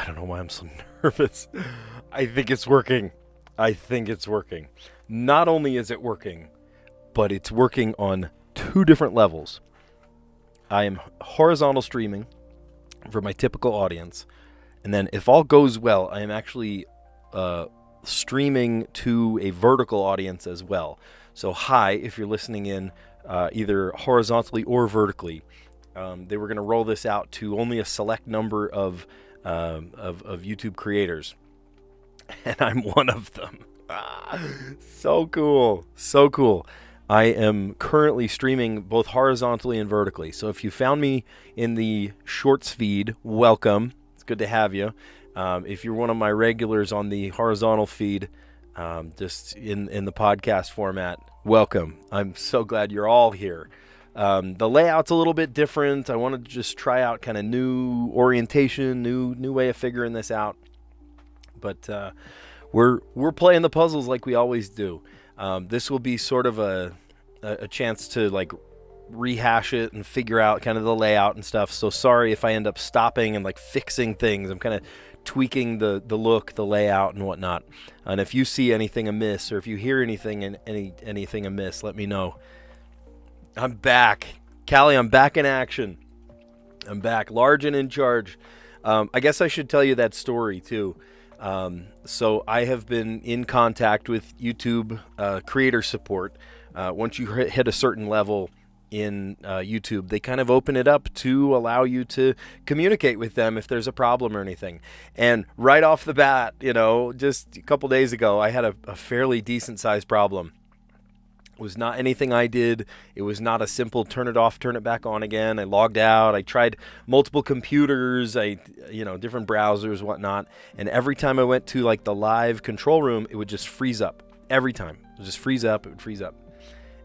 I don't know why I'm so nervous. I think it's working. I think it's working. Not only is it working, but it's working on two different levels. I am horizontal streaming for my typical audience. And then if all goes well, I am actually streaming to a vertical audience as well. So hi, if you're listening in either horizontally or vertically. They were going to roll this out to only a select number of YouTube creators. And I'm one of them. So cool. So cool. I am currently streaming both horizontally and vertically. So if you found me in the shorts feed, welcome. It's good to have you. If you're one of my regulars on the horizontal feed, just in the podcast format, welcome. I'm so glad you're all here. The layout's a little bit different. I wanted to just try out kind of new orientation, new way of figuring this out. But we're playing the puzzles like we always do. This will be sort of a chance to like rehash it and figure out kind of the layout and stuff. So sorry if I end up stopping and like fixing things. I'm kind of tweaking the look, the layout, and whatnot. And if you see anything amiss or if you hear anything amiss, let me know. I'm back. Callie, I'm back in action. I'm back, large and in charge. I guess I should tell you that story too. So I have been in contact with YouTube creator support. Once you hit a certain level in YouTube, they kind of open it up to allow you to communicate with them if there's a problem or anything. And right off the bat, just a couple days ago, I had a fairly decent sized problem. It was not anything I did. It was not a simple turn it off, turn it back on again. I logged out. I tried multiple computers, different browsers, whatnot. And every time I went to like the live control room, it would just freeze up. Every time. It would just freeze up. It would freeze up.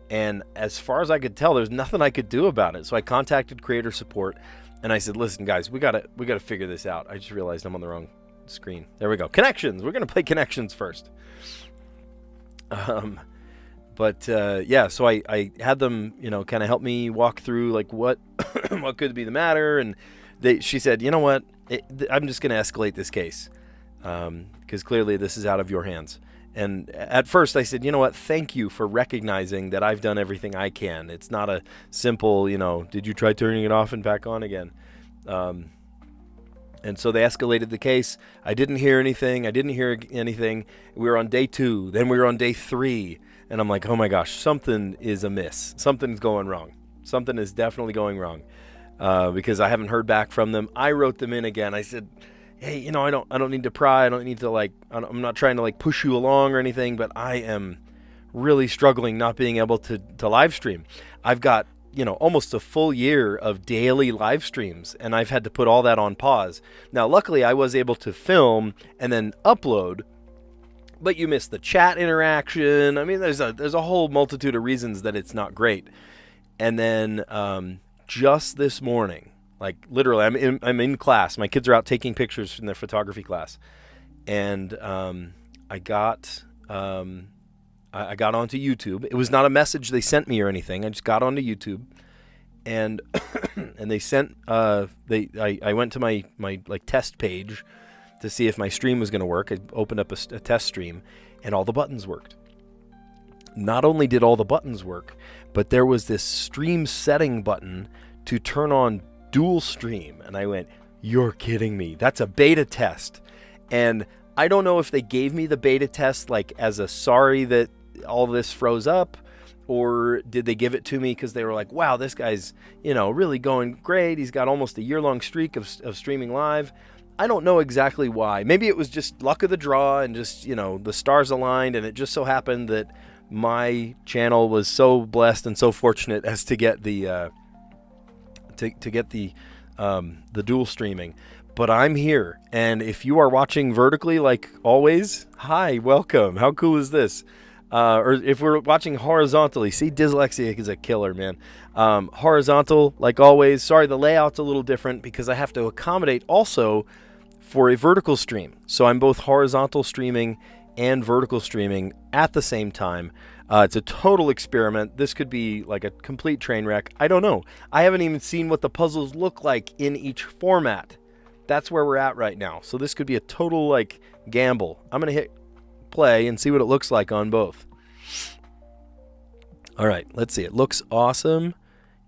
And as far as I could tell, there's nothing I could do about it. So I contacted creator support and I said, listen, guys, we gotta figure this out. I just realized I'm on the wrong screen. There we go. Connections. We're going to play connections first. So I had them, kind of help me walk through like what what could be the matter. And she said, you know what, I'm just going to escalate this case because clearly this is out of your hands. And at first I said, you know what, thank you for recognizing that I've done everything I can. It's not a simple, did you try turning it off and back on again? And so they escalated the case. I didn't hear anything. We were on day 2. Then we were on day 3. And I'm like, oh my gosh, something is amiss. Something's going wrong. Something is definitely going wrong because I haven't heard back from them. I wrote them in again. I said, hey, I don't need to pry. I don't need to I'm not trying to like push you along or anything, but I am really struggling not being able to live stream. I've got, almost a full year of daily live streams, and I've had to put all that on pause. Now, luckily, I was able to film and then upload. But you miss the chat interaction. I mean, there's a whole multitude of reasons that it's not great. And then just this morning, like literally, I'm in class. My kids are out taking pictures from their photography class, and I got onto YouTube. It was not a message they sent me or anything. I just got onto YouTube, and and they sent I went to my like test page to see if my stream was going to work. I opened up a test stream, and all the buttons worked. Not only did all the buttons work, but there was this stream setting button to turn on dual stream. And I went, you're kidding me. That's a beta test. And I don't know if they gave me the beta test like as a sorry that all this froze up, or did they give it to me because they were like, wow, this guy's, really going great. He's got almost a year-long streak of streaming live. I don't know exactly why. Maybe it was just luck of the draw and just, the stars aligned, and it just so happened that my channel was so blessed and so fortunate as to get the the dual streaming. But I'm here, and if you are watching vertically like always, hi, welcome. How cool is this? Or if we're watching horizontally, see, dyslexia is a killer, man. Horizontal, like always. Sorry, the layout's a little different because I have to accommodate also for a vertical stream. So I'm both horizontal streaming and vertical streaming at the same time. It's a total experiment. This could be like a complete train wreck. I don't know. I haven't even seen what the puzzles look like in each format. That's where we're at right now. So this could be a total like gamble. I'm going to hit play and see what it looks like on both. All right, let's see. It looks awesome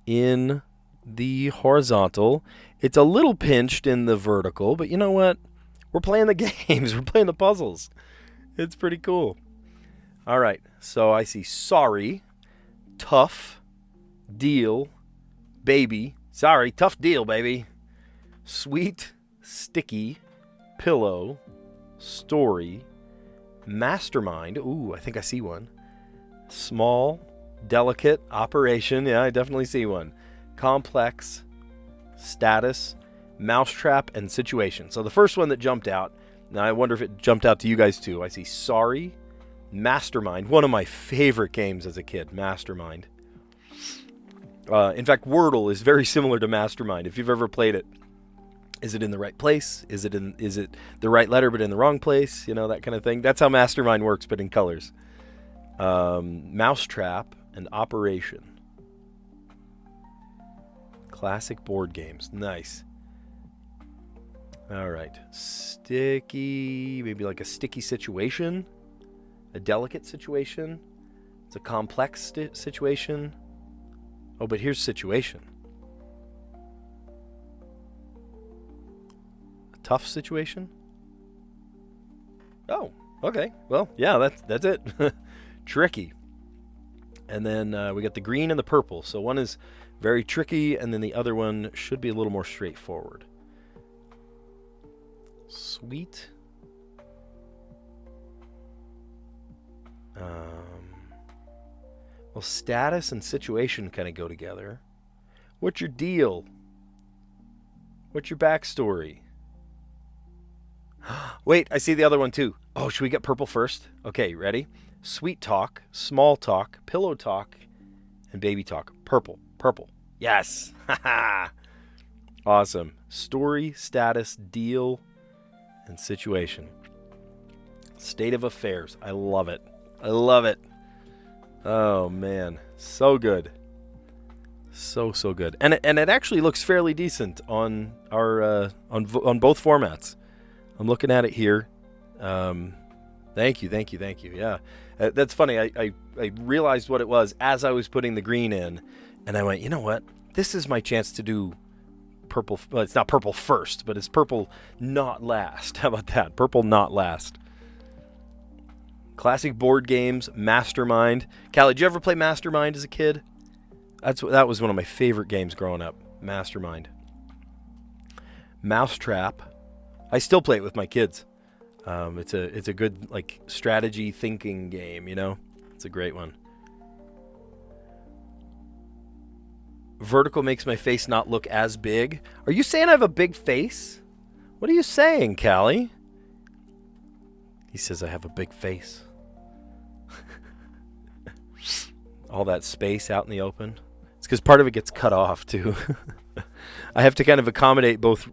in the horizontal. It's a little pinched in the vertical, but you know what? We're playing the games. We're playing the puzzles. It's pretty cool. All right, so I see sorry, tough, deal, baby. Sorry, tough deal, baby. Sweet, sticky, pillow, story, mastermind. Ooh, I think I see one. Small, delicate, operation. Yeah, I definitely see one. Complex, status, mousetrap, and situation. So the first one that jumped out, now I wonder if it jumped out to you guys too. I see sorry, mastermind. One of my favorite games as a kid, mastermind. In fact, Wordle is very similar to mastermind. If you've ever played it, is it in the right place? Is it the right letter but in the wrong place? You know, that kind of thing. That's how mastermind works, but in colors. Mousetrap and operation. Classic board games. Nice. All right. Sticky, maybe like a sticky situation. A delicate situation. It's a complex situation. Oh, but here's situation. A tough situation? Oh, okay. Well, yeah, that's it. Tricky. And then we got the green and the purple. So one is very tricky, and then the other one should be a little more straightforward. Sweet. Well, status and situation kind of go together. What's your deal? What's your backstory? Wait, I see the other one too. Oh, should we get purple first? Okay, ready? Sweet talk, small talk, pillow talk, and baby talk. Purple, purple. Yes. Awesome. Story, status, deal, and situation. State of affairs. I love it. I love it. Oh man, so good. So good. And it actually looks fairly decent on our on both formats. I'm looking at it here. Thank you. Yeah, that's funny. I realized what it was as I was putting the green in, and I went, you know what? This is my chance to do purple. Well, it's not purple first, but it's purple not last. How about that? Purple not last. Classic board games, Mastermind. Callie, did you ever play Mastermind as a kid? That was one of my favorite games growing up. Mastermind. Mousetrap. I still play it with my kids. It's a good like strategy thinking game, you know? It's a great one. Vertical makes my face not look as big. Are you saying I have a big face? What are you saying, Callie? He says I have a big face. All that space out in the open. It's because part of it gets cut off too. I have to kind of accommodate both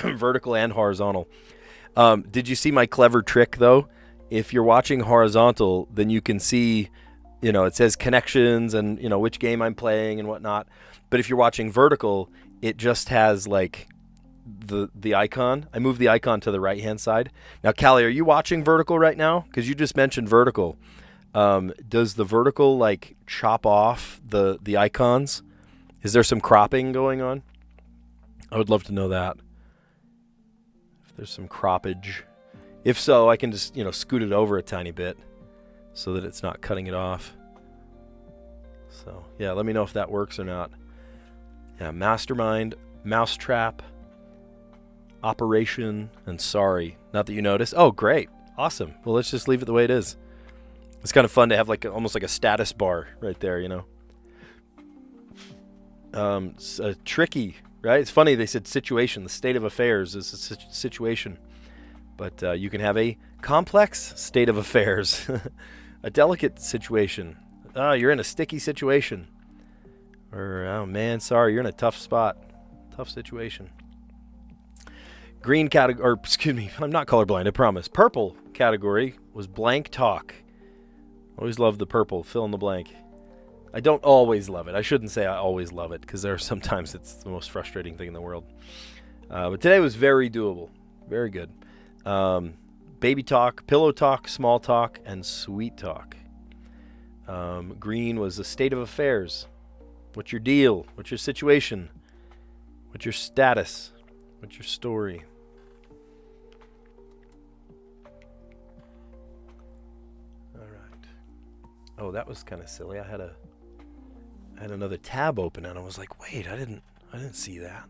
vertical and horizontal. Did you see my clever trick though? If you're watching horizontal, then you can see, you know, it says connections and, you know, which game I'm playing and whatnot. But if you're watching vertical, it just has like the icon. I moved the icon to the right hand side. Now, Callie, are you watching vertical right now? Because you just mentioned vertical. Does the vertical like chop off the icons? Is there some cropping going on? I would love to know that. If there's some croppage. If so, I can just, you know, scoot it over a tiny bit so that it's not cutting it off. So, yeah, let me know if that works or not. Yeah, Mastermind, Mousetrap, Operation, and Sorry. Not that you noticed. Oh, great. Awesome. Well, let's just leave it the way it is. It's kind of fun to have like almost like a status bar right there, you know. Tricky, right? It's funny they said situation. The state of affairs is a situation. But you can have a complex state of affairs. A delicate situation. Oh, you're in a sticky situation. Or, oh man, sorry, you're in a tough spot. Tough situation. Green category, or excuse me, I'm not colorblind, I promise. Purple category was blank talk. Always love the purple, fill in the blank. I don't always love it. I shouldn't say I always love it, because there are sometimes it's the most frustrating thing in the world. But today was very doable. Very good. Baby talk, pillow talk, small talk, and sweet talk. Green was the state of affairs. What's your deal? What's your situation? What's your status? What's your story? All right. Oh, that was kind of silly. I had another tab open and I was like, wait, I didn't see that.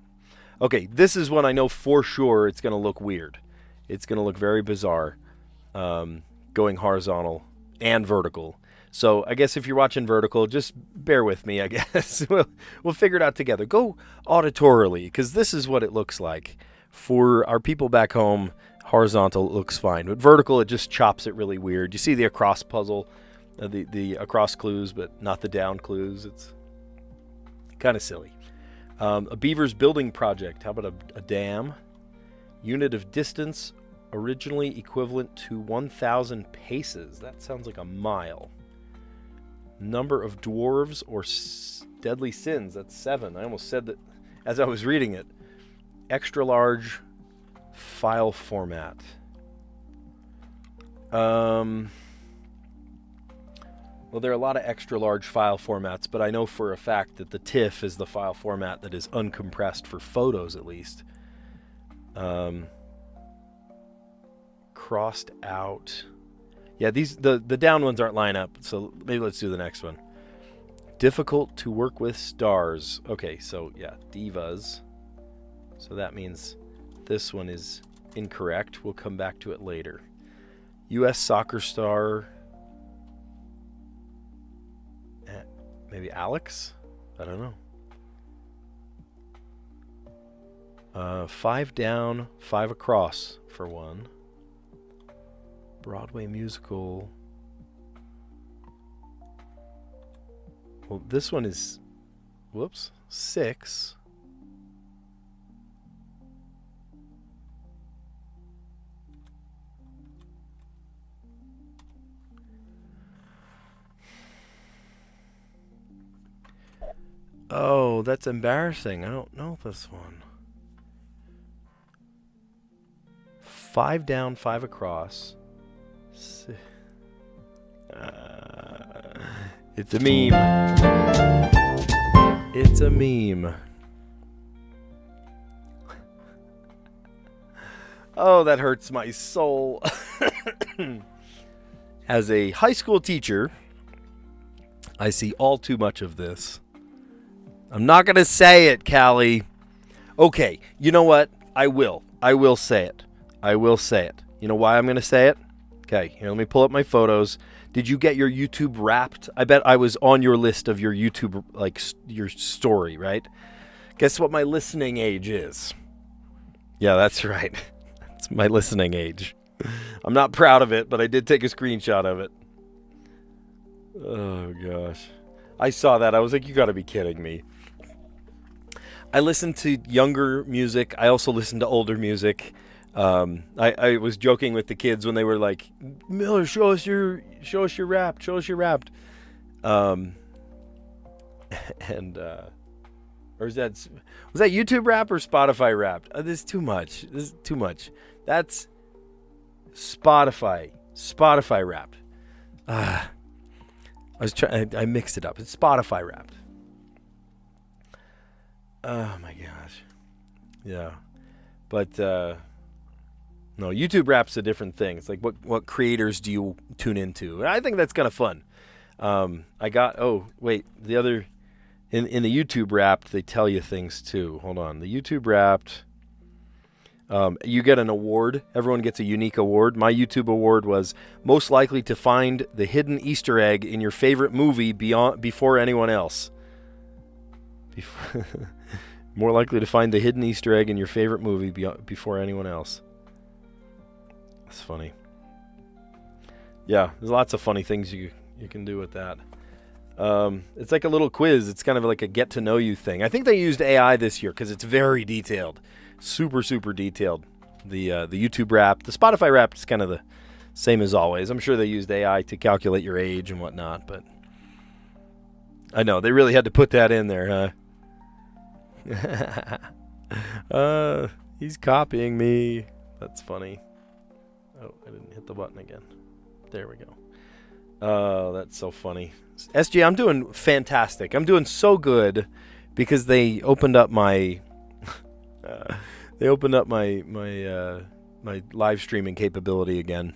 Okay, this is when I know for sure it's going to look weird. It's going to look very bizarre, going horizontal and vertical. So I guess if you're watching vertical, just bear with me, I guess. We'll figure it out together. Go auditorily, because this is what it looks like. For our people back home, horizontal looks fine. But vertical, it just chops it really weird. You see the across puzzle, the across clues, but not the down clues. It's kind of silly. A beaver's building project. How about a dam? Unit of distance, originally equivalent to 1,000 paces. That sounds like a mile. Number of dwarves or deadly sins. That's 7. I almost said that as I was reading it. Extra large file format. Well, there are a lot of extra large file formats, but I know for a fact that the TIFF is the file format that is uncompressed for photos, at least. Crossed out. Yeah, the down ones aren't line up, so maybe let's do the next one. Difficult to work with stars. Okay, so yeah, divas. So that means this one is incorrect. We'll come back to it later. U.S. soccer star. Maybe Alex? I don't know. 5 down, 5 across for one. Broadway musical. Well, this one is, 6. Oh, that's embarrassing. I don't know this one. 5 down, 5 across. It's a meme. It's a meme. Oh, that hurts my soul. As a high school teacher, I see all too much of this. I'm not going to say it, Callie. Okay, you know what? I will say it. I will say it. You know why I'm going to say it? Okay, here, let me pull up my photos. Did you get your YouTube Wrapped? I bet I was on your list of your YouTube, like, your story, right? Guess what my listening age is? Yeah, that's right. That's my listening age. I'm not proud of it, but I did take a screenshot of it. Oh, gosh. I saw that. I was like, you got to be kidding me. I listen to younger music. I also listen to older music. I was joking with the kids when they were like, Miller, show us your Wrapped. Show us your Wrapped. Or was that YouTube Wrapped or Spotify Wrapped? This is too much. That's Spotify Wrapped. I mixed it up. It's Spotify Wrapped. Oh my gosh. Yeah. But no, YouTube Wrapped's a different thing. It's like what creators do you tune into? And I think that's kind of fun. The other in the YouTube Wrapped, they tell you things too. Hold on. The YouTube Wrapped, you get an award. Everyone gets a unique award. My YouTube award was most likely to find the hidden Easter egg in your favorite movie before anyone else. More likely to find the hidden Easter egg in your favorite movie before anyone else. That's funny. Yeah, there's lots of funny things you can do with that. It's like a little quiz. It's kind of like a get to know you thing. I think they used AI this year because it's very detailed. Super, super detailed. The YouTube Wrapped. The Spotify Wrapped is kind of the same as always. I'm sure they used AI to calculate your age and whatnot, but I know, they really had to put that in there, huh? He's copying me. That's funny. Oh, I didn't hit the button again. There we go. Oh, that's so funny. SG, I'm doing fantastic. I'm doing so good because they opened up my my live streaming capability again.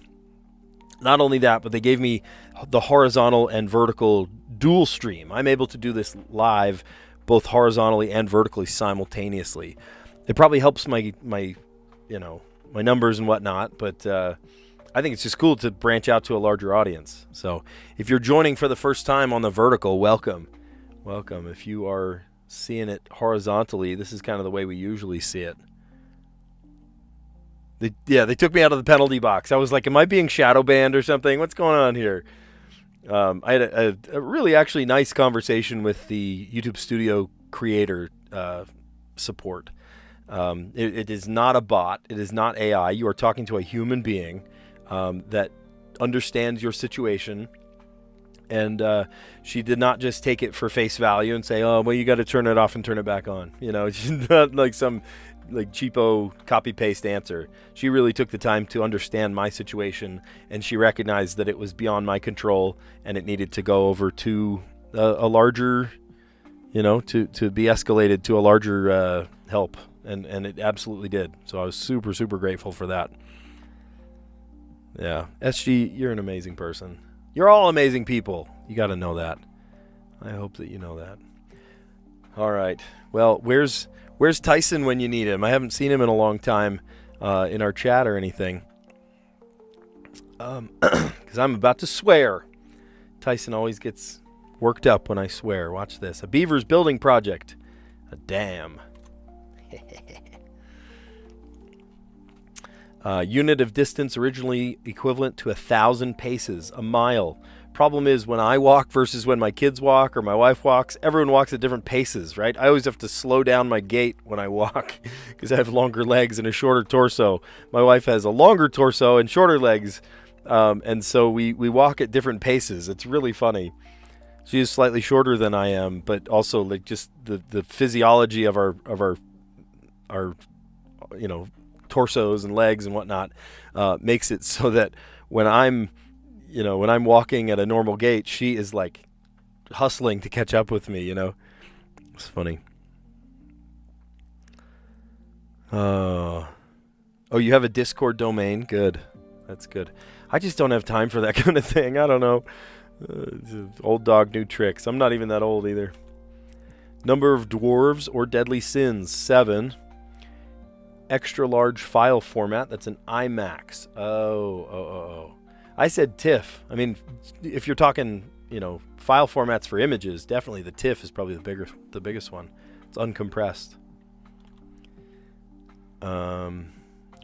Not only that, but they gave me the horizontal and vertical dual stream. I'm able to do this live both horizontally and vertically simultaneously. It probably helps my numbers and whatnot, but I think it's just cool to branch out to a larger audience. So if you're joining for the first time on the vertical, welcome. Welcome. If you are seeing it horizontally, this is kind of the way we usually see it. They took me out of the penalty box. I was like, am I being shadow banned or something? What's going on here? I had a really actually nice conversation with the YouTube Studio creator support. It is not a bot. It is not AI. You are talking to a human being that understands your situation. And she did not just take it for face value and say, oh, well, you got to turn it off and turn it back on. She's not like some cheapo copy-paste answer. She really took the time to understand my situation, and she recognized that it was beyond my control and it needed to go over to a larger, to be escalated to a larger help. And it absolutely did. So I was super, super grateful for that. Yeah. SG, you're an amazing person. You're all amazing people. You got to know that. I hope that you know that. All right. Well, where's Tyson when you need him? I haven't seen him in a long time in our chat or anything. Because I'm about to swear. Tyson always gets worked up when I swear. Watch this. A beaver's building project. A dam. Unit of distance originally equivalent to 1,000 paces, a mile. Problem is when I walk versus when my kids walk or my wife walks, everyone walks at different paces, right? I always have to slow down my gait when I walk because I have longer legs and a shorter torso. My wife has a longer torso and shorter legs, and so we walk at different paces. It's really funny. She is slightly shorter than I am, but also like just the physiology of our torsos and legs and whatnot makes it so that when I'm walking at a normal gait, she is like hustling to catch up with me. It's funny. Oh, you have a Discord domain? Good. That's good. I just don't have time for that kind of thing. I don't know. Old dog, new tricks. I'm not even that old either. Number of dwarves or deadly sins, 7. Extra large file format, that's an IMAX. Oh. I said TIFF. I mean, if you're talking, file formats for images, definitely the TIFF is probably the biggest one. It's uncompressed.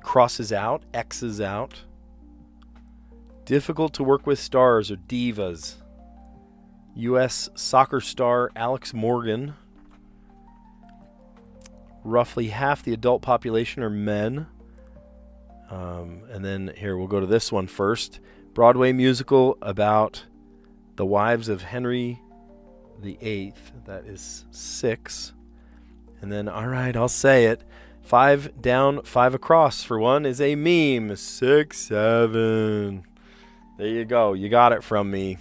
Crosses out, X's out. Difficult to work with stars or divas. U.S. soccer star Alex Morgan. Roughly half the adult population are men. And then here, we'll go to this one first. Broadway musical about the wives of Henry VIII. That is 6. And then, all right, I'll say it. 5 down, 5 across for one is a meme. 6, 7. There you go. You got it from me.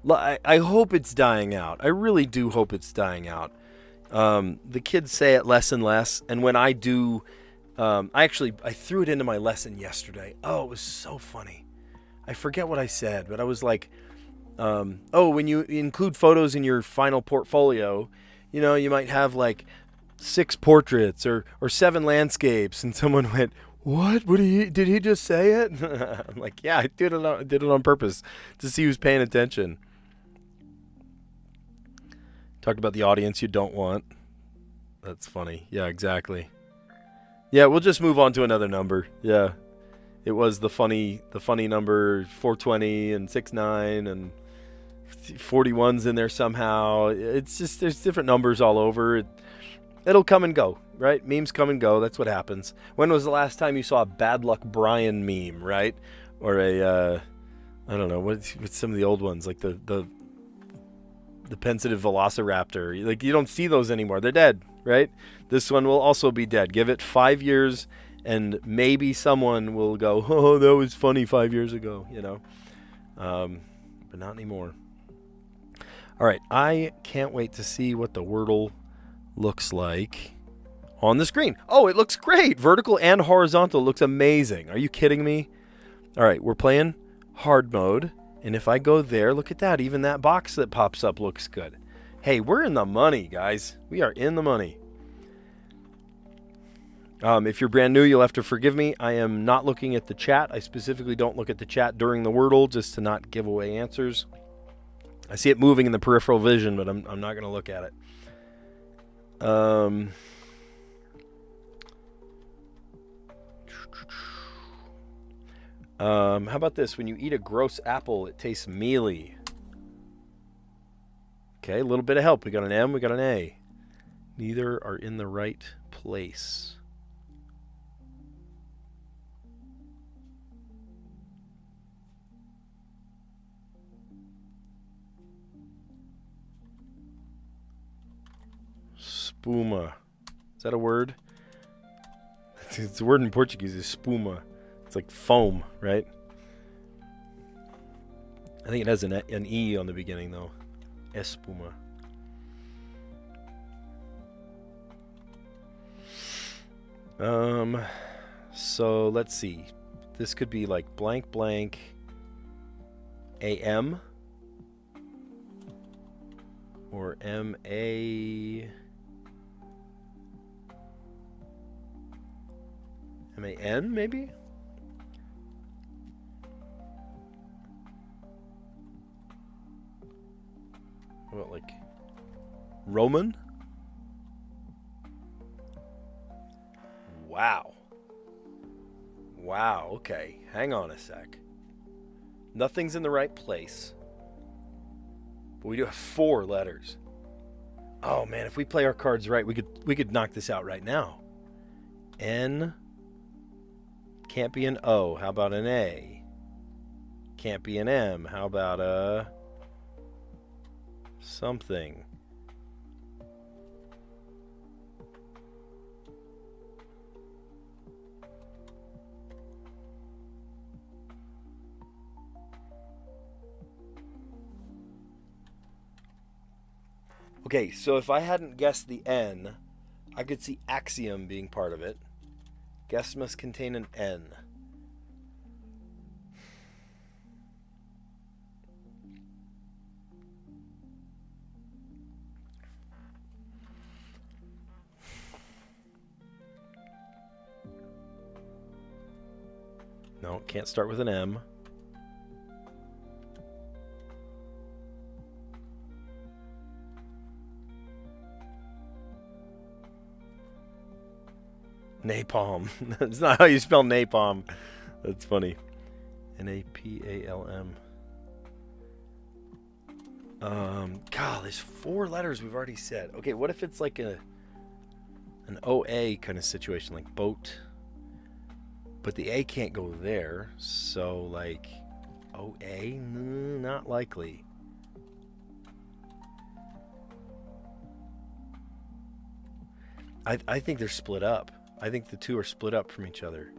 I hope it's dying out. I really do hope it's dying out. The kids say it less and less. And when I do, I threw it into my lesson yesterday. Oh, it was so funny. I forget what I said, but I was like, when you include photos in your final portfolio, you might have like 6 portraits or 7 landscapes. And someone went, what? Did he just say it? I'm like, yeah, I did it on purpose to see who's paying attention. Talked about the audience you don't want. That's funny. Yeah, exactly. Yeah, we'll just move on to another number. Yeah. It was the funny number 420 and 69 and 41's in there somehow. It's just there's different numbers all over. It'll come and go, right? Memes come and go. That's what happens. When was the last time you saw a Bad Luck Brian meme, right? Or a I don't know, what's some of the old ones, like the pensive velociraptor. Like, you don't see those anymore. They're dead. right? This one will also be dead. Give it 5 years, and maybe someone will go, oh, that was funny 5 years ago, you know. But not anymore. All right, I can't wait to see what the Wordle looks like on the screen. Oh, it looks great. Vertical and horizontal looks amazing. Are you kidding me? All right, we're playing hard mode. And if I go there, look at that. Even that box that pops up looks good. Hey, we're in the money, guys. We are in the money. If you're brand new, you'll have to forgive me. I am not looking at the chat. I specifically don't look at the chat during the Wordle just to not give away answers. I see it moving in the peripheral vision, but I'm not going to look at it. How about this? When you eat a gross apple, it tastes mealy. Okay, a little bit of help. We got an M, we got an A. Neither are in the right place. Spuma. Is that a word? It's a word in Portuguese, is spuma. It's like foam, right? I think it has an E on the beginning, though. Espuma. So let's see. This could be like blank blank AM or MA MAN maybe? What, like Roman? Wow. Wow, okay. Hang on a sec. Nothing's in the right place. But we do have 4 letters. Oh man, if we play our cards right, we could knock this out right now. N can't be an O. How about an A? Can't be an M. How about a something? Okay, so if I hadn't guessed the N, I could see axiom being part of it. Guess must contain an N. No, can't start with an M. Napalm. That's not how you spell napalm. That's funny. Napalm. God, there's 4 letters we've already said. Okay, what if it's like an OA kind of situation, like boat? But the A can't go there, so like OA? Not likely. I think they're split up. I think the 2 are split up from each other.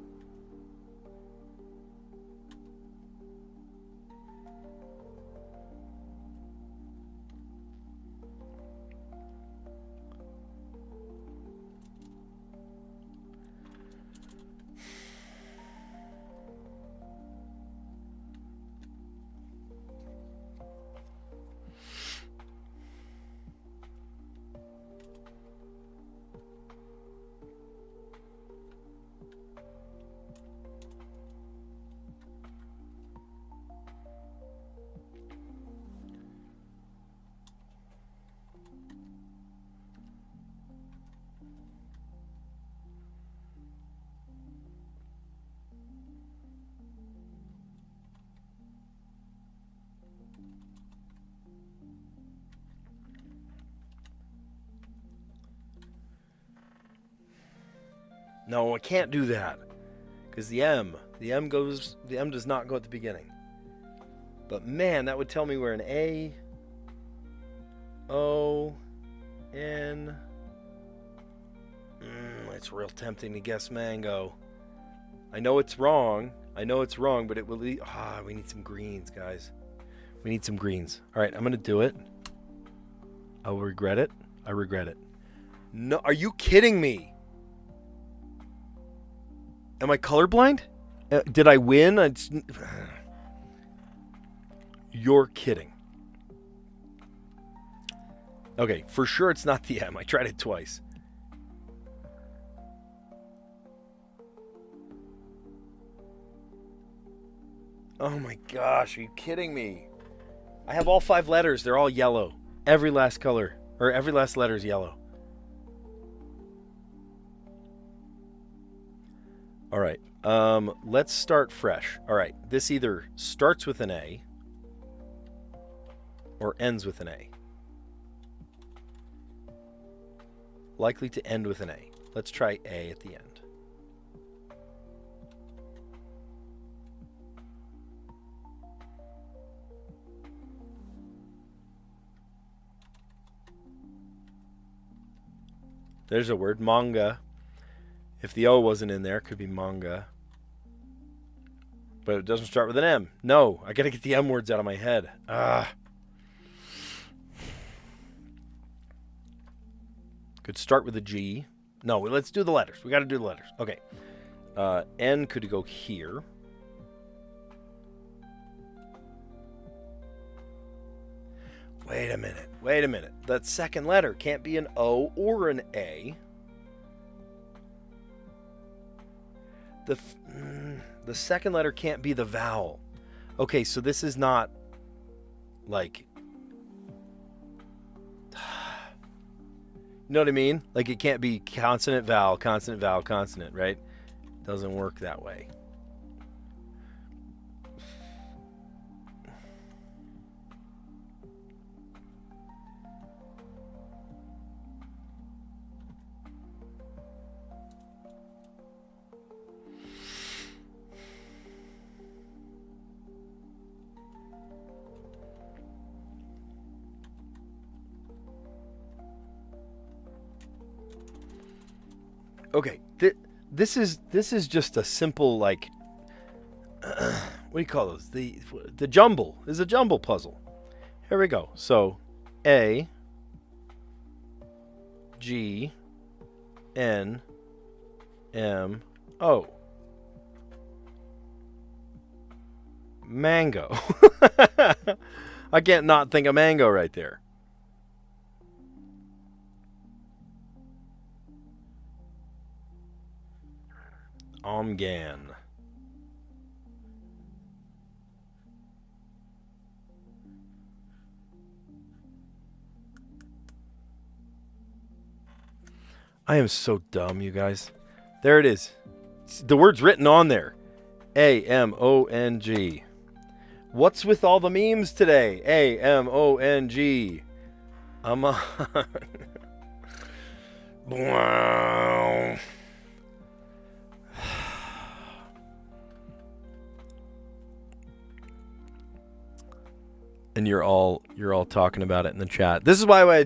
No, I can't do that. Because the M does not go at the beginning. But man, that would tell me where an A, O, N, it's real tempting to guess mango. I know it's wrong. But it will be... we need some greens, guys. We need some greens. All right, I'm going to do it. I will regret it. I regret it. No, are you kidding me? Am I colorblind? Did I win? You're kidding. Okay, for sure it's not the M. I tried it twice. Oh my gosh, are you kidding me? I have all 5 letters. They're all yellow. Every last color, or every last letter is yellow. All right, let's start fresh. All right, this either starts with an A or ends with an A. Likely to end with an A. Let's try A at the end. There's a word, manga. If the O wasn't in there, it could be manga. But it doesn't start with an M. No, I gotta get the M words out of my head. Could start with a G. No, let's do the letters. We gotta do the letters. Okay. N could go here. Wait a minute. That second letter can't be an O or an A. The second letter can't be the vowel. Okay, so this is not like... You know what I mean? Like it can't be consonant, vowel, consonant, right? Doesn't work that way. Okay, this is just a simple, like, what do you call those? The jumble is a jumble puzzle. Here we go. So A, G, N, M, O. Mango. I can't not think of mango right there. Omgan. I am so dumb, you guys. There it is. The word's written on there. A-M-O-N-G. What's with all the memes today? A-M-O-N-G. Among. Wow. And you're all talking about it in the chat. This is why I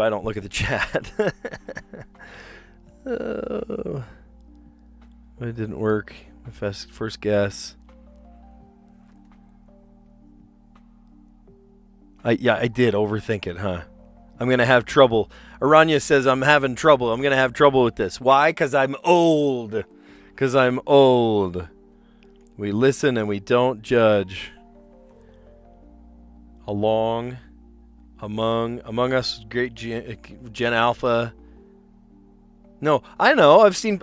don't look at the chat. Oh, it didn't work. My first guess. I did overthink it, huh? I'm gonna have trouble. Aranya says I'm having trouble. I'm gonna have trouble with this. Why? Because I'm old. We listen and we don't judge. Among Us, great Gen Alpha. No, I know. I've seen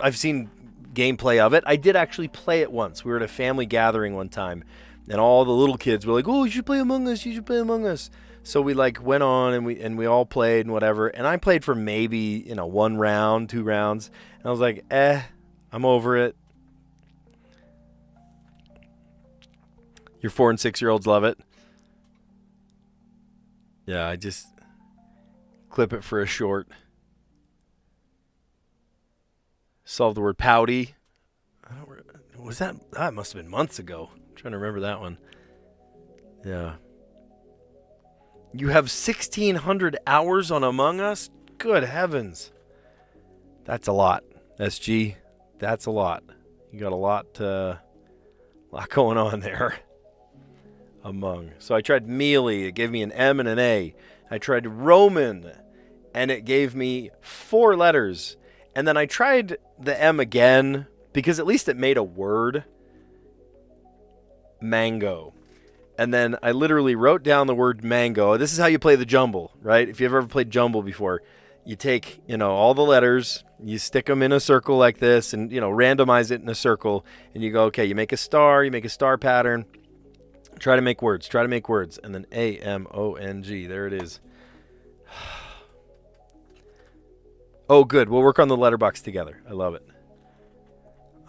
gameplay of it. I did actually play it once. We were at a family gathering one time, and all the little kids were like, "Oh, you should play Among Us. You should play Among Us." So we like went on and we all played and whatever. And I played for maybe 1 round, 2 rounds, and I was like, I'm over it. Your 4 and 6-year-olds love it. Yeah, I just clip it for a short. Solve the word pouty. Was that must have been months ago. I'm trying to remember that one. Yeah. You have 1,600 hours on Among Us? Good heavens. That's a lot. SG, that's a lot. You got lot going on there. Among. So I tried mealy. It gave me an M and an A. I tried Roman, and it gave me 4 letters. And then I tried the M again, because at least it made a word. Mango. And then I literally wrote down the word mango. This is how you play the jumble, right? If you've ever played jumble before, you take, all the letters, you stick them in a circle like this, and, randomize it in a circle, and you go, okay, you make a star pattern, try to make words, and then A-M-O-N-G, there it is. Oh, good, we'll work on the letterbox together. I love it.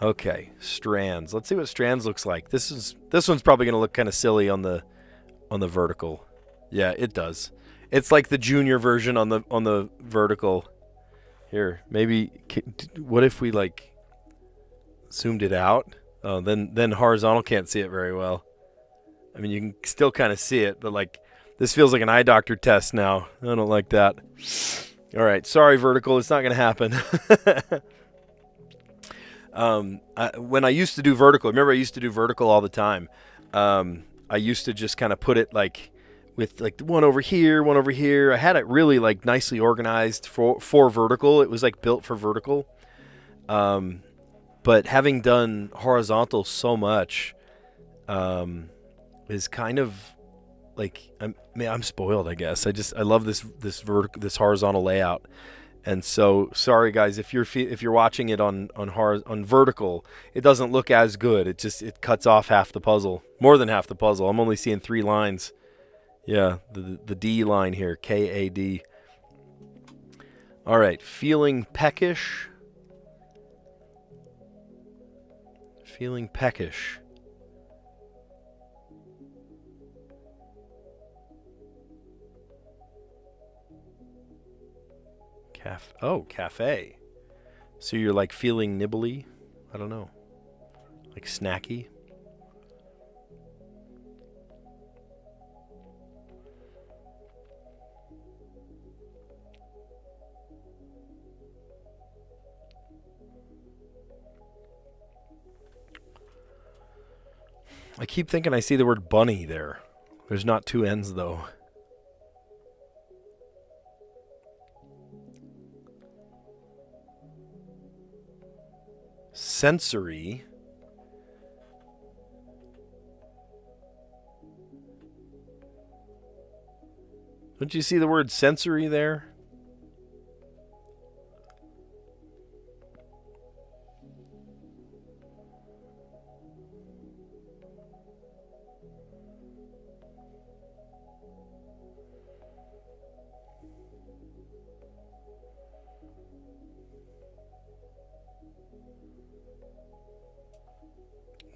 Okay, Strands. Let's see what Strands looks like. This one's probably going to look kind of silly on the vertical. Yeah, it does. It's like the junior version on the vertical. Here, maybe what if we like zoomed it out? Oh, then horizontal can't see it very well. I mean, you can still kind of see it, but like this feels like an eye doctor test now. I don't like that. All right, sorry vertical, it's not going to happen. When I used to do vertical, remember I used to do vertical all the time. I used to just kind of put it like with like one over here. I had it really like nicely organized for vertical. It was like built for vertical. But having done horizontal so much, is kind of like, I'm spoiled, I guess. I love this horizontal layout. And so, sorry guys, if you're watching it on vertical, it doesn't look as good. It cuts off half the puzzle, more than half the puzzle. I'm only seeing 3 lines. Yeah, the D line here, K-A-D. All right, feeling peckish. Feeling peckish. Cafe. So you're like feeling nibbly? I don't know. Like snacky? I keep thinking I see the word bunny there. There's not 2 N's though. Sensory. Don't you see the word sensory there?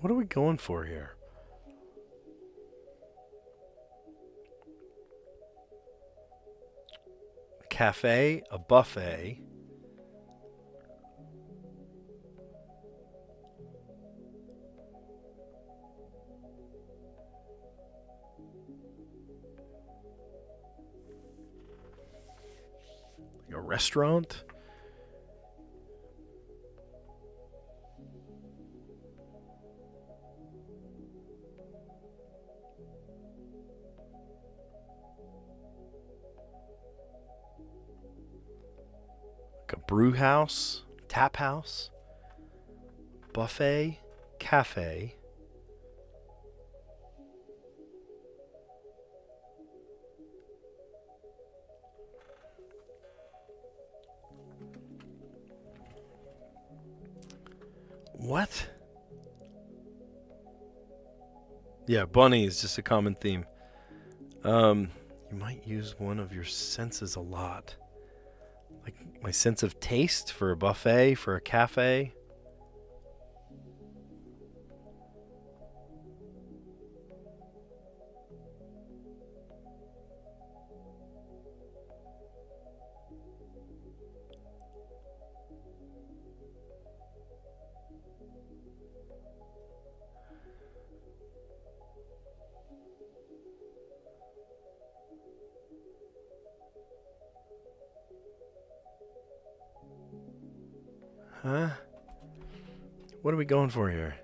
What are we going for here? Cafe, a buffet. A restaurant. A brew house, tap house, buffet, cafe. What? Yeah, bunny is just a common theme. You might use one of your senses a lot. Like my sense of taste for a buffet, for a cafe. Huh? What are we going for here?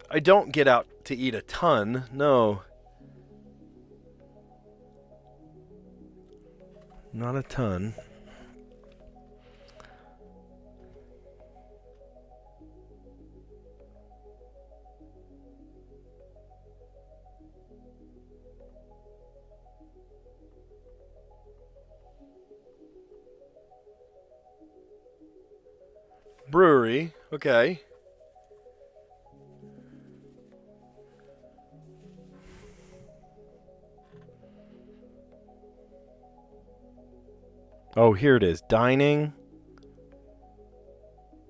I don't get out to eat a ton. No. Not a ton. Brewery. Okay. Oh, here it is. Dining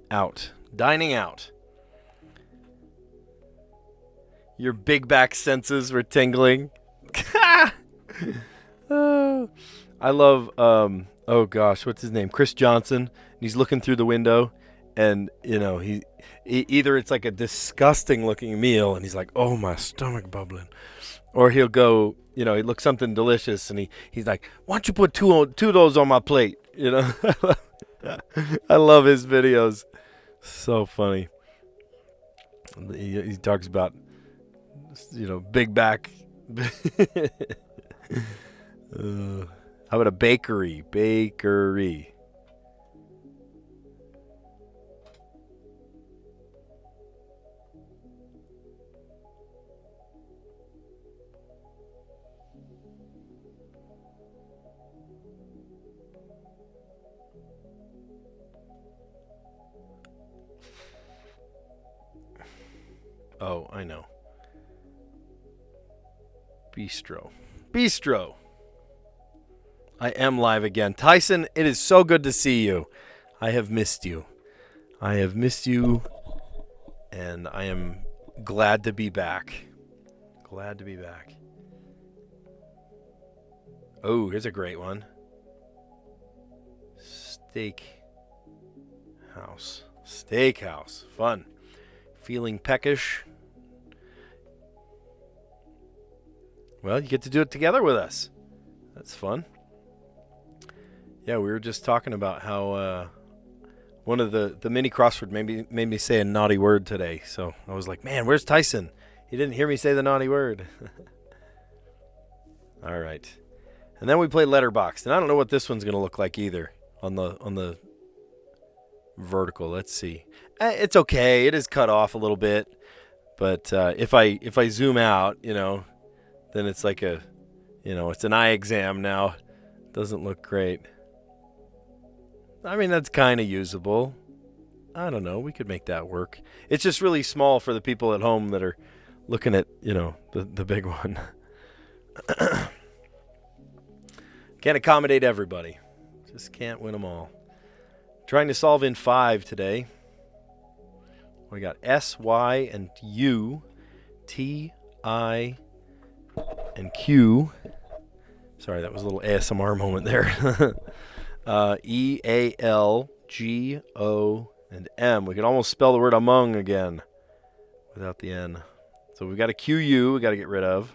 out. Dining out. Your big back senses were tingling. Oh, I love, oh gosh, what's his name? Chris Johnson. And he's looking through the window, and, you know, he either it's like a disgusting looking meal, and he's like, oh, my stomach bubbling. Or he'll go, you know, he looks something delicious, and he's like, why don't you put two of those on my plate? You know, I love his videos. So funny. He talks about, you know, big back. How about a bakery? Bakery. Oh, I know. Bistro. Bistro. I am live again. Tyson, it is so good to see you. I have missed you. I have missed you, and I am glad to be back. Glad to be back. Oh, here's a great one. Steak house. Steakhouse. Fun. Feeling peckish? Well, you get to do it together with us. That's fun. Yeah, we were just talking about how one of the mini crossword made me say a naughty word today. So I was like, man, where's Tyson? He didn't hear me say the naughty word. All right. And then we play letterboxed. And I don't know what this one's going to look like either on the vertical. Let's see. It's okay. It is cut off a little bit. But if I zoom out, you know, then it's like a, you know, it's an eye exam now. Doesn't look great. I mean, that's kind of usable. I don't know. We could make that work. It's just really small for the people at home that are looking at, you know, the big one. Can't accommodate everybody. Just can't win them all. Trying to solve in 5 today. We got S, Y, and U, T, I, and Q. Sorry, that was a little ASMR moment there. E, A, L, G, O, and M. We can almost spell the word among again without the N. So we've got a Q, U we got to get rid of.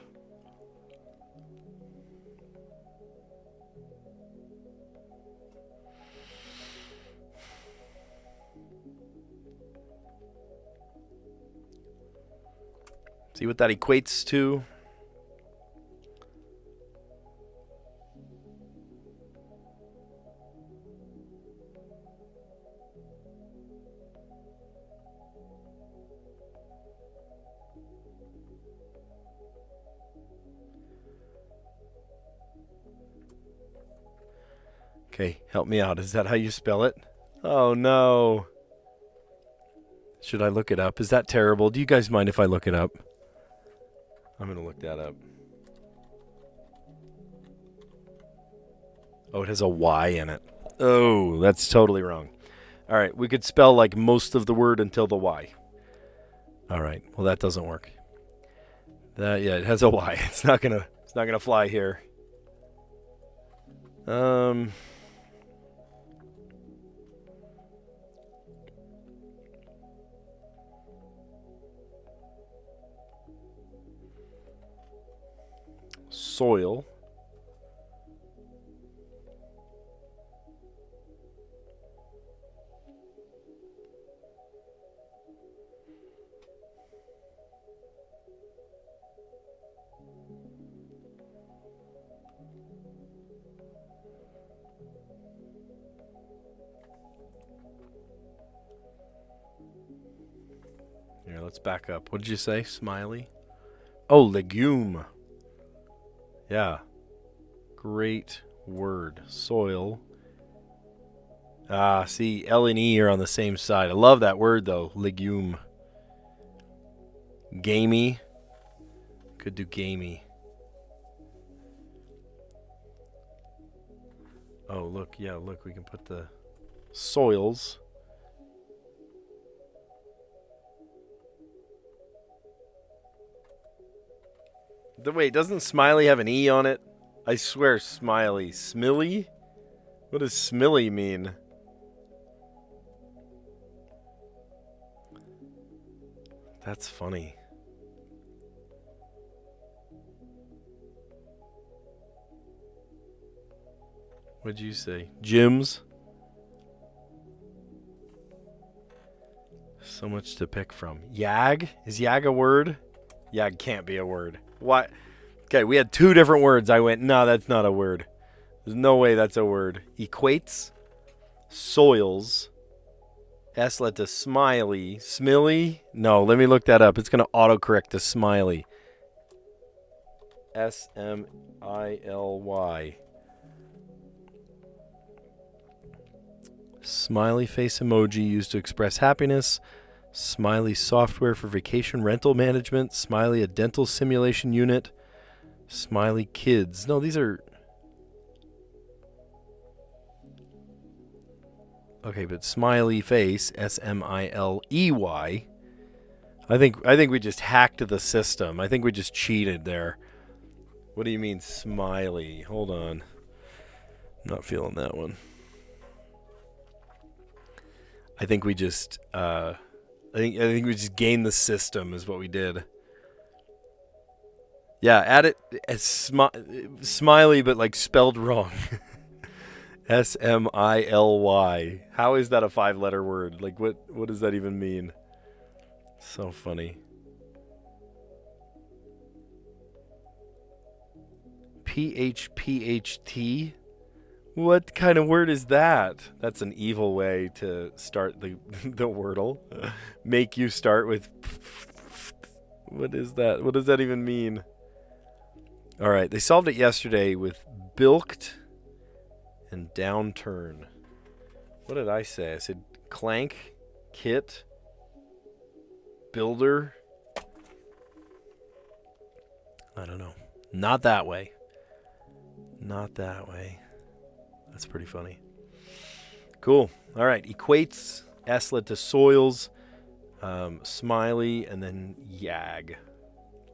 See what that equates to? Okay, help me out. Is that how you spell it? Oh, no. Should I look it up? Is that terrible? Do you guys mind if I look it up? I'm going to look that up. Oh, it has a Y in it. Oh, that's totally wrong. All right, we could spell like most of the word until the Y. All right, well, that doesn't work. Yeah, it has a Y. It's not gonna fly here. soil. Here, let's back up. What did you say? Smiley? Oh, legume. Yeah. Great word. Soil. Ah, see, L and E are on the same side. I love that word, though. Legume. Gamey. Could do gamey. Oh, look. Yeah, look. We can put the soils. Wait, doesn't Smiley have an E on it? I swear, Smiley. Smilly? What does Smilly mean? That's funny. What'd you say? Gyms? So much to pick from. Yag? Is yag a word? Yag can't be a word. What? Okay, we had two different words. I went, no, that's not a word. There's no way that's a word. Equates. Soils. S led to smiley. Smilly? No, let me look that up. It's going to autocorrect to smiley. S-M-I-L-Y. Smiley face emoji used to express happiness. Smiley software for vacation rental management. Smiley a dental simulation unit. Smiley kids. No, these are... Okay, but smiley face, S-M-I-L-E-Y. I think we just hacked the system. I think we just cheated there. What do you mean smiley? Hold on. I'm not feeling that one. I think we just I think we just gained the system is what we did. Yeah, add it as smiley but like spelled wrong. S-M-I-L-Y. How is that a 5-letter word? Like what does that even mean? So funny. P-H-P-H-T? What kind of word is that? That's an evil way to start the Wordle. Make you start with... What is that? What does that even mean? All right, they solved it yesterday with bilked and downturn. What did I say? I said clank, kit, builder. I don't know. Not that way. Not that way. That's pretty funny. Cool. All right. Equates. S led to soils. Smiley. And then yag.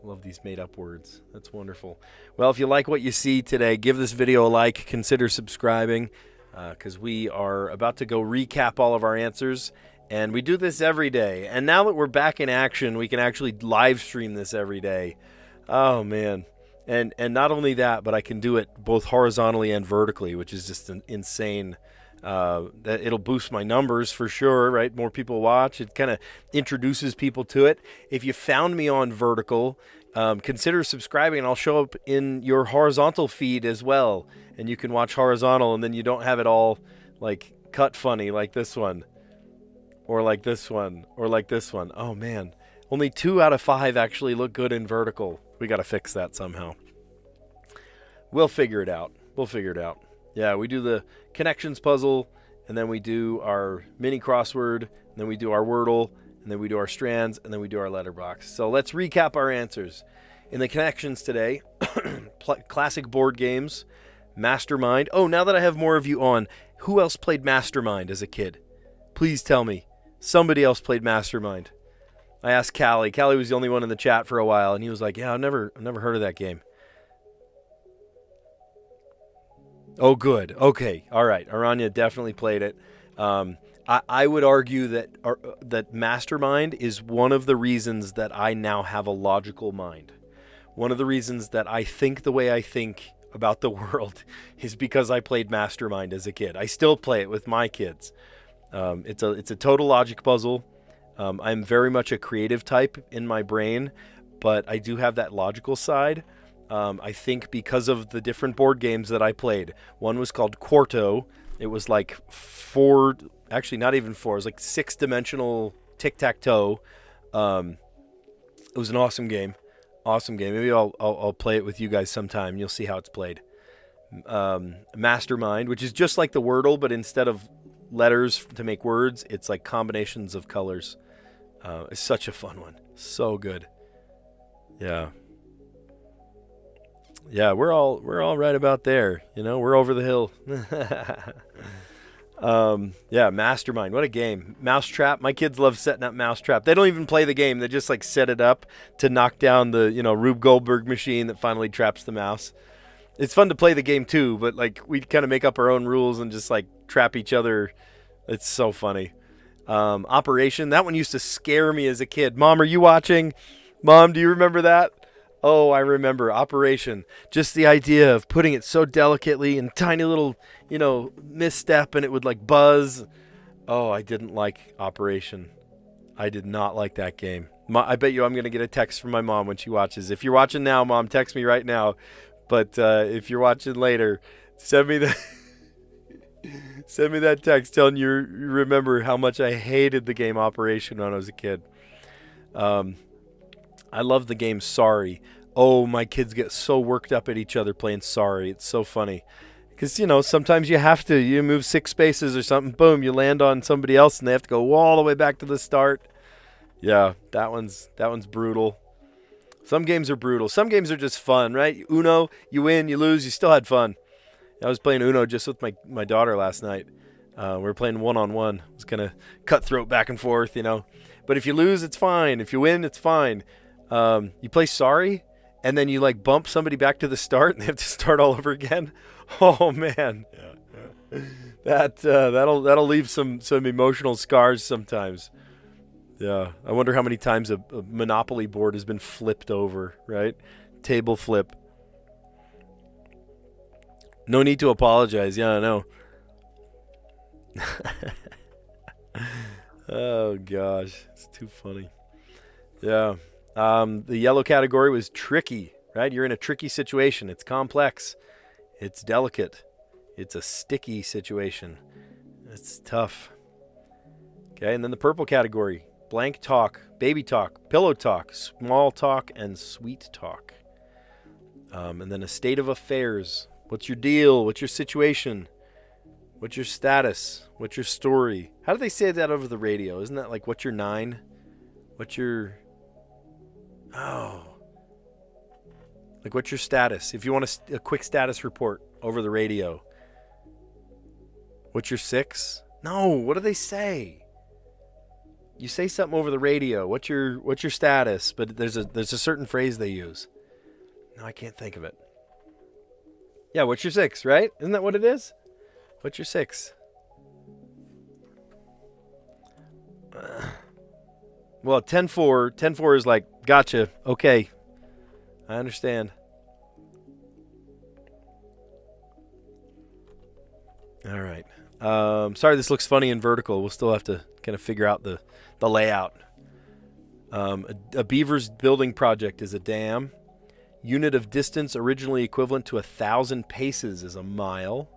Love these made up words. That's wonderful. Well, if you like what you see today, give this video a like. Consider subscribing because we are about to go recap all of our answers. And we do this every day. And now that we're back in action, we can actually live stream this every day. Oh, man. And not only that, but I can do it both horizontally and vertically, which is just insane. That it'll boost my numbers for sure, right? More people watch. It kind of introduces people to it. If you found me on vertical, consider subscribing, and I'll show up in your horizontal feed as well. And you can watch horizontal, and then you don't have it all like cut funny like this one, or like this one, or like this one. Oh man, only 2 out of 5 actually look good in vertical. We got to fix that somehow. We'll figure it out. Yeah, we do the connections puzzle, and then we do our mini crossword, and then we do our Wordle, and then we do our Strands, and then we do our letterbox. So let's recap our answers. In the connections today, classic board games, Mastermind. Oh, now that I have more of you on, who else played Mastermind as a kid? Please tell me. Somebody else played Mastermind. I asked Callie. Callie was the only one in the chat for a while, and he was like, yeah, I've never heard of that game. Oh, good. Okay. All right. Aranya definitely played it. I would argue that Mastermind is one of the reasons that I now have a logical mind. One of the reasons that I think the way I think about the world is because I played Mastermind as a kid. I still play it with my kids. It's a total logic puzzle. I'm very much a creative type in my brain, but I do have that logical side. I think because of the different board games that I played. One was called Quarto. It was like four, actually not even four. It was like 6-dimensional tic-tac-toe. It was an awesome game. Awesome game. Maybe I'll play it with you guys sometime. You'll see how it's played. Mastermind, which is just like the Wordle, but instead of letters to make words, it's like combinations of colors. It's such a fun one. So good. Yeah. Yeah, we're all right about there. You know, we're over the hill. Yeah, Mastermind. What a game. Mousetrap. My kids love setting up Mousetrap. They don't even play the game. They just like set it up to knock down the, Rube Goldberg machine that finally traps the mouse. It's fun to play the game too, but like we kind of make up our own rules and just like trap each other. It's so funny. Operation. That one used to scare me as a kid. Mom, are you watching? Mom, do you remember that? Oh, I remember. Operation. Just the idea of putting it so delicately and tiny little, misstep and it would like buzz. Oh, I didn't like Operation. I did not like that game. I bet you I'm going to get a text from my mom when she watches. If you're watching now, Mom, text me right now. But if you're watching later, send me that text telling you remember how much I hated the game Operation when I was a kid. I love the game Sorry. Oh, my kids get so worked up at each other playing Sorry. It's so funny. Because, sometimes you have to. You move 6 spaces or something, boom, you land on somebody else and they have to go all the way back to the start. Yeah, that one's brutal. Some games are brutal. Some games are just fun, right? Uno, you win, you lose, you still had fun. I was playing Uno just with my daughter last night. We were playing one-on-one. It was kind of cutthroat back and forth, But if you lose, it's fine. If you win, it's fine. You play Sorry, and then you like bump somebody back to the start, and they have to start all over again. Oh man, that'll leave some emotional scars sometimes. Yeah, I wonder how many times a Monopoly board has been flipped over. Right, table flip. No need to apologize. Yeah, I know. Oh gosh, it's too funny. Yeah. The yellow category was tricky, right? You're in a tricky situation. It's complex. It's delicate. It's a sticky situation. It's tough. Okay, and then the purple category, blank talk, baby talk, pillow talk, small talk, and sweet talk. And then a state of affairs. What's your deal? What's your situation? What's your status? What's your story? How do they say that over the radio? Isn't that like, what's your 9? What's your... Oh. Like, what's your status? If you want a quick status report over the radio. What's your 6? No, what do they say? You say something over the radio. What's your status? But there's a certain phrase they use. No, I can't think of it. Yeah, what's your 6, right? Isn't that what it is? What's your 6? Well, 10-4. 10-4 is like, gotcha. Okay. I understand. All right. Sorry this looks funny in vertical. We'll still have to kind of figure out the layout. A beaver's building project is a dam. Unit of distance originally equivalent to 1,000 paces is a mile.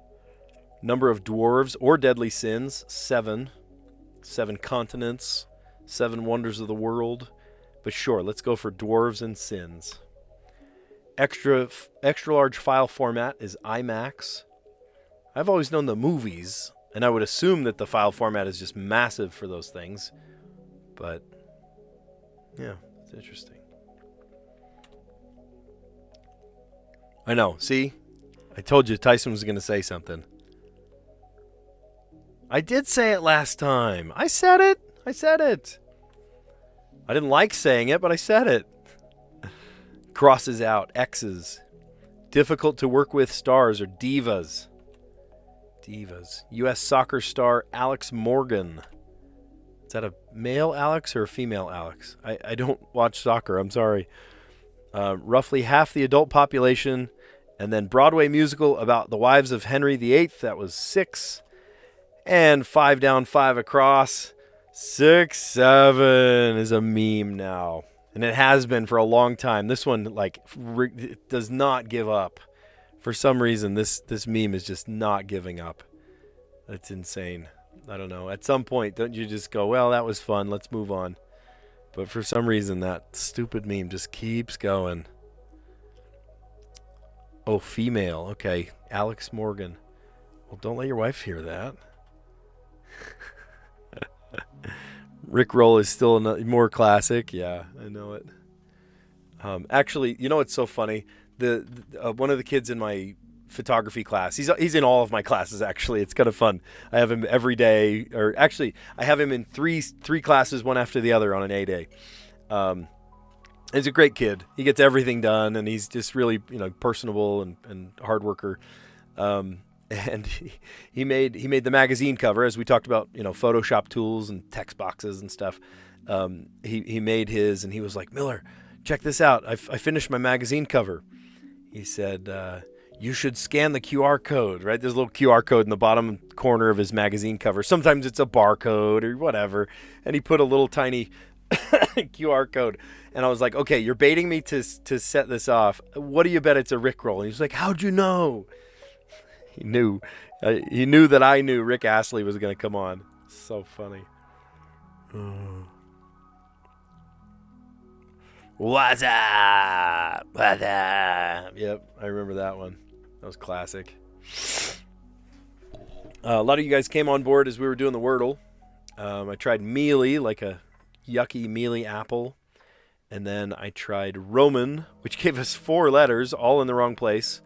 Number of dwarves or deadly sins, 7. 7 continents. 7 wonders of the world. But sure, let's go for dwarves and sins. Extra large file format is IMAX. I've always known the movies, and I would assume that the file format is just massive for those things. But, yeah, it's interesting. I know, see? I told you Tyson was going to say something. I did say it last time. I said it. I didn't like saying it, but I said it. Crosses out, X's. Difficult to work with stars or divas. U.S. soccer star Alex Morgan. Is that a male Alex or a female Alex? I don't watch soccer. I'm sorry. roughly half the adult population. And then Broadway musical about the wives of Henry VIII. That was 6. And 5 down, 5 across. 6, 7 is a meme now. And it has been for a long time. This one, like, does not give up. For some reason, this meme is just not giving up. It's insane. I don't know. At some point, don't you just go, well, that was fun. Let's move on. But for some reason, that stupid meme just keeps going. Oh, female. Okay. Alex Morgan. Well, don't let your wife hear that. Rickroll is still more classic. Yeah, I know it. Actually, you know what's so funny? The one of the kids in my photography class, he's in all of my classes, actually. It's kind of fun. I have him every day, or actually, I have him in three classes, one after the other on an A day. He's a great kid. He gets everything done, and he's just really, personable and hard worker. And he made the magazine cover, as we talked about, Photoshop tools and text boxes and stuff. He made his, and he was like, Miller, check this out. I finished my magazine cover. He said, you should scan the QR code, right? There's a little QR code in the bottom corner of his magazine cover. Sometimes it's a barcode or whatever. And he put a little tiny QR code. And I was like, okay, you're baiting me to set this off. What do you bet it's a Rickroll? And he was like, how'd you know? He knew that I knew Rick Astley was going to come on. So funny. What's up? What's up? Yep, I remember that one. That was classic. A lot of you guys came on board as we were doing the Wordle. I tried mealy, like a yucky mealy apple. And then I tried Roman, which gave us 4 letters, all in the wrong place.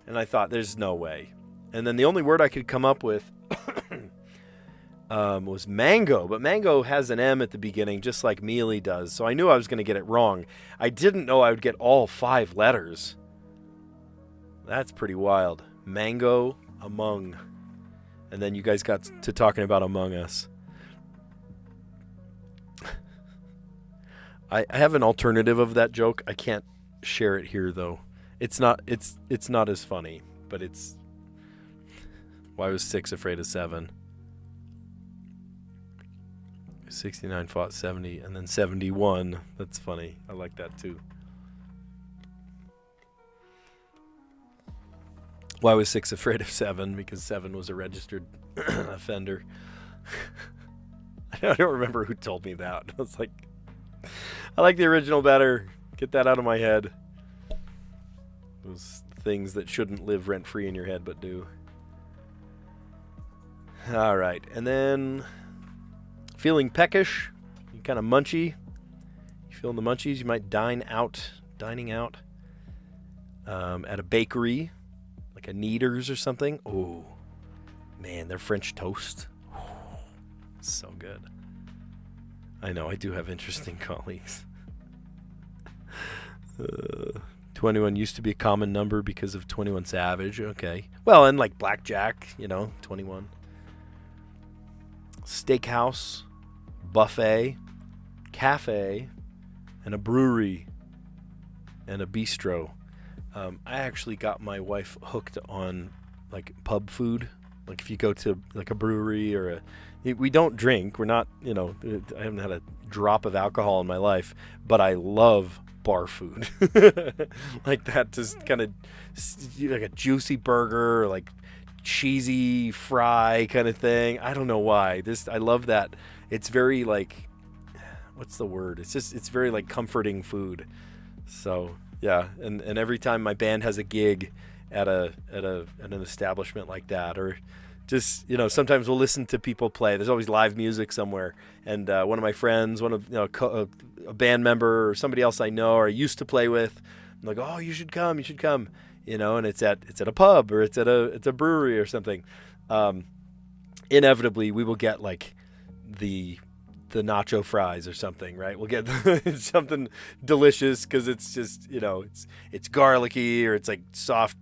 And I thought, there's no way. And then the only word I could come up with was mango. But mango has an M at the beginning, just like mealy does. So I knew I was going to get it wrong. I didn't know I would get all 5 letters. That's pretty wild. Mango, among. And then you guys got to talking about Among Us. I have an alternative of that joke. I can't share it here, though. It's not as funny, but it's... Why was 6 afraid of 7? 69 fought 70, and then 71. That's funny. I like that, too. Why was 6 afraid of 7? Because 7 was a registered offender. I don't remember who told me that. I was like... I like the original better. Get that out of my head. Those things that shouldn't live rent-free in your head but do. All right. And then feeling peckish, you kind of munchy. You feeling the munchies? You might dining out at a bakery, like a Kneaders or something. Oh, man, their French toast. So good. I know, I do have interesting colleagues. 21 used to be a common number because of 21 Savage. Okay. Well, and like blackjack, 21. Steakhouse, buffet, cafe, and a brewery, and a bistro. I actually got my wife hooked on like pub food. Like if you go to like a brewery or we don't drink. We're not, I haven't had a drop of alcohol in my life, but I love bar food. Like that, just kind of like a juicy burger or like cheesy fry kind of thing. I don't know why. I love that. It's very like, what's the word? It's very like comforting food. So yeah, and every time my band has a gig at an establishment like that, or just sometimes we'll listen to people play. There's always live music somewhere, and one of my friends, a band member or somebody else I know or I used to play with, I'm like, oh, you should come, and it's at a pub or it's a brewery or something. Inevitably, we will get like the nacho fries or something, right? We'll get something delicious because it's just it's garlicky or it's like soft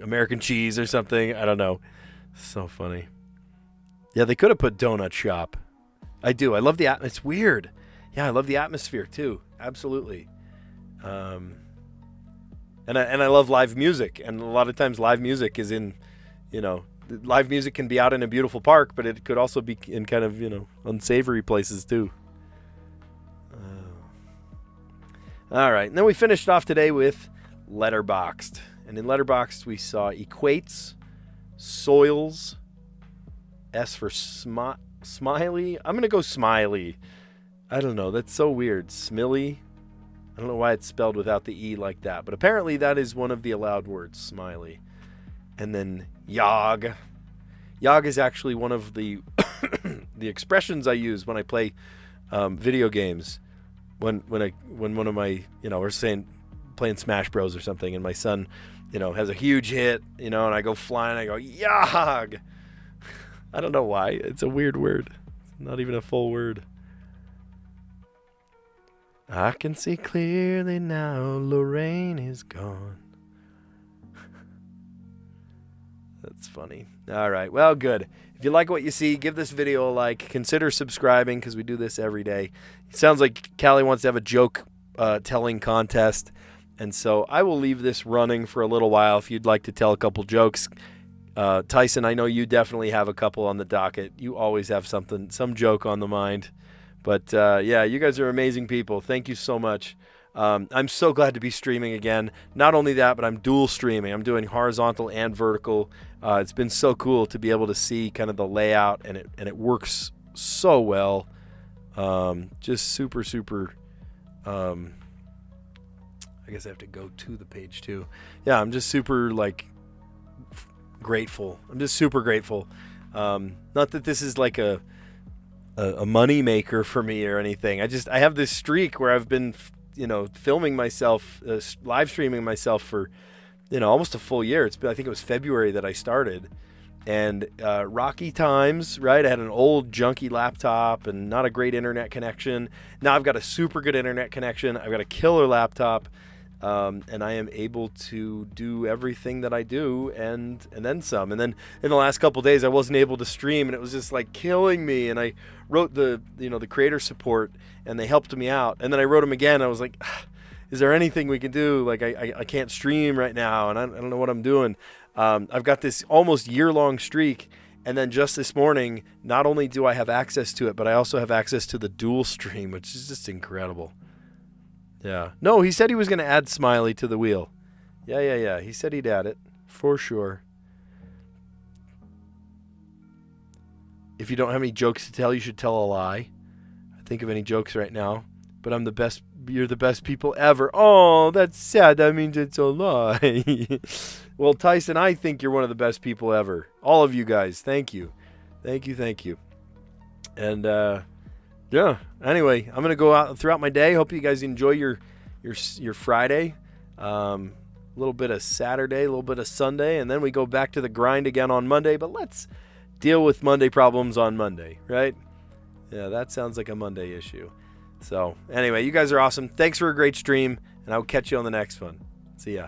American cheese or something. I don't know. So funny. Yeah, they could have put donut shop. I do. I love the it's weird. Yeah, I love the atmosphere too. Absolutely. And I love live music, and a lot of times live music is in, live music can be out in a beautiful park, but it could also be in kind of, unsavory places too. All right, and then we finished off today with Letterboxd. And in Letterboxd, we saw equates, soils, S for smiley. I'm going to go smiley. I don't know. That's so weird. Smiley. I don't know why it's spelled without the E like that, but apparently that is one of the allowed words, smiley. And then yog. Yog is actually one of the the expressions I use when I play video games. When one of my, we're saying playing Smash Bros or something, and my son, has a huge hit, and I go flying, I go yog. I don't know why. It's a weird word. It's not even a full word. I can see clearly now, Lorraine is gone. That's funny. All right, well, good. If you like what you see, give this video a like. Consider subscribing, because we do this every day. It sounds like Callie wants to have a joke telling contest, and so I will leave this running for a little while if you'd like to tell a couple jokes. Tyson, I know you definitely have a couple on the docket. You always have some joke on the mind. But, yeah, you guys are amazing people. Thank you so much. I'm so glad to be streaming again. Not only that, but I'm dual streaming. I'm doing horizontal and vertical. It's been so cool to be able to see kind of the layout, and it works so well. Just super, super. I guess I have to go to the page too. Yeah, I'm just super grateful. I'm just super grateful. Not that this is like a money maker for me or anything. I have this streak where I've been, filming myself, live streaming myself for, almost a full year. I think it was February that I started, and rocky times, right? I had an old junky laptop and not a great internet connection. Now I've got a super good internet connection. I've got a killer laptop, and I am able to do everything that I do and then some. And then in the last couple of days, I wasn't able to stream, and it was just killing me. And I wrote the creator support, and they helped me out. And then I wrote them again. I was like, is there anything we can do? I can't stream right now, and I don't know what I'm doing. I've got this almost year-long streak, and then just this morning, not only do I have access to it, but I also have access to the dual stream, which is just incredible. Yeah. No, he said he was going to add Smiley to the wheel. Yeah. He said he'd add it, for sure. If you don't have any jokes to tell, you should tell a lie. I think of any jokes right now, but I'm the best. You're the best people ever. Oh, that's sad. That means it's a lie. Well, Tyson, I think you're one of the best people ever. All of you guys. Thank you. Thank you. And, yeah. Anyway, I'm gonna go out throughout my day. Hope you guys enjoy your Friday. A little bit of Saturday, a little bit of Sunday, and then we go back to the grind again on Monday. But let's deal with Monday problems on Monday, right? Yeah, that sounds like a Monday issue. So anyway, you guys are awesome. Thanks for a great stream, and I'll catch you on the next one. See ya.